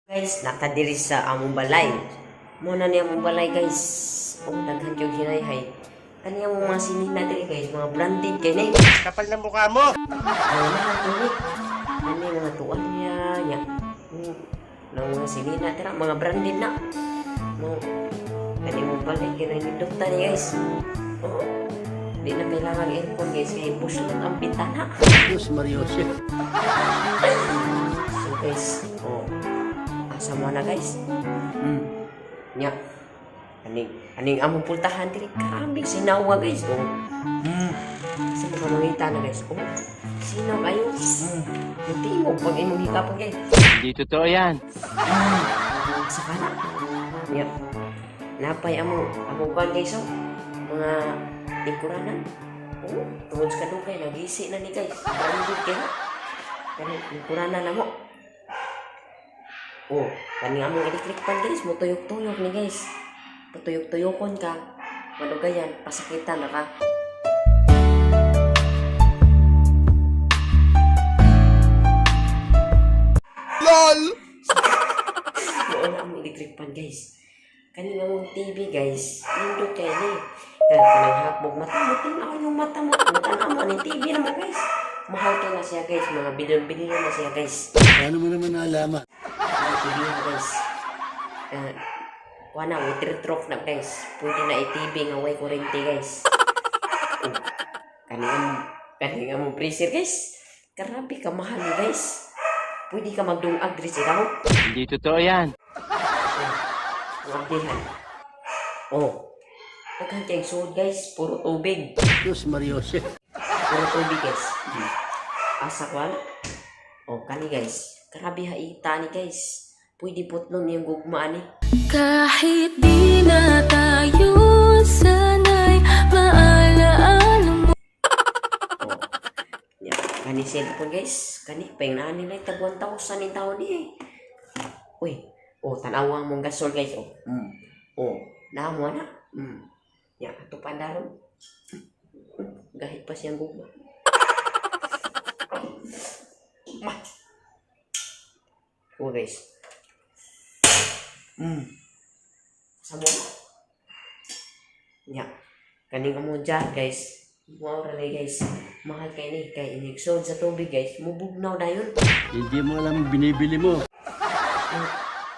Guys, nakadiri sa among balay. Muna niya among balay guys. Oh, daghan yung hinayhay. Kani among mga sinina diri guys, mga branded kay ni. Kapal ng mukha mo! Mga tulik. Kani mga tuwalya nya. Nang mga sinina dira, mga branded na. Mo kani among balay kay ni doktor ni guys. Oh. Di na kailangan aircon guys, kay push lang ang bintana. Diyos Mariosep. So guys, oh. Asa mo na guys? Nya. Aning among pultahan diri kami sinawa guys. Oh. Sa mga mangita na guys. Oh. Sinaw kayo. Hindi mo pag imong hikapan guys. Hindi totoo yan. Sa kana. Nya. Napay among kan guys oh. Mga tingkuranan. Oh, tungod sa kadugay nagisi na ni guys. Branded kay. Kani tingkuranan na mo. Oh, kani among electric fan guys, mo tuyok-tuyok ni guys. Patuyok-tuyokon ka. Madugayan, pasakitan na ka. LOL! Noon na among electric fan guys. Kani among TV guys, nindot kay ni. Kanang hakbog mata mo, tinaw yung mata mo. Tanaw mo ni TV naman guys. Mahal ka na siya guys, mga bilyon-bilyon na siya guys. Paano mo naman nalaman? TV na guys. Kuha na, waterproof na guys. Pwede na i-TV nga way kurente guys. Kaning among freezer guys. Karabi ka mahal ni guys. Pwede ka magdungag diri sa daw. Hindi totoo yan. Magdihan. Oh. Daghan kayong suod guys. Puro tubig. Diyos Mariosep. Puro tubig guys. Asa kwan? Oh, kani guys. Karabi haita ni guys. Pwede putlon yung gugmaan ni. Kahit di na tayo sanay, maalaala mo. Oh. Yeah. Kani cellphone guys. Kani, pahingaan nila tag 1,000 ni taon ni eh. Uy. Oh, tanawang mong gasol guys. Oh. Oh, naamo na. Ya, ato pandaron. Gahit pa siyang gugma. Oh guys. Samo. Ya. Kaning amo dyan guys. Wow ralay guys. Mahal kay ni kay inigsod sa tubig guys. Mubugnaw dayon. Hindi mo alam binibili mo.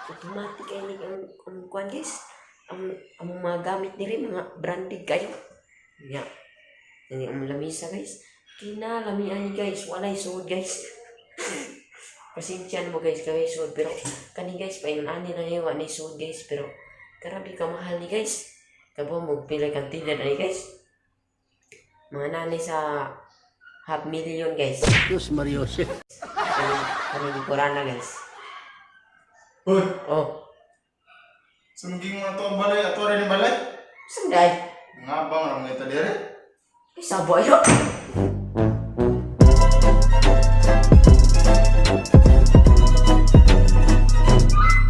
Automatic kay ni ang kuan guys. Ang mga gamit diri mga branded kayo. Ya. Ini ang lamisa guys. Kinalamian ni guys. Walay suod guys. Pasensya mo guys kay suod pero kani guys paingon ani na yawa ni suod guys pero karabi ka mahal ni guys. Kabo mo pila kang tindan ani guys. Mga nanay sa 500,000 guys. Diyos Mariosep. Kani di Corona guys. Hoy, Oh, sumuging mga to ang balay, ato rin yung balay. sanday. Nga bang ramay ta dire? Ay sabo ayo.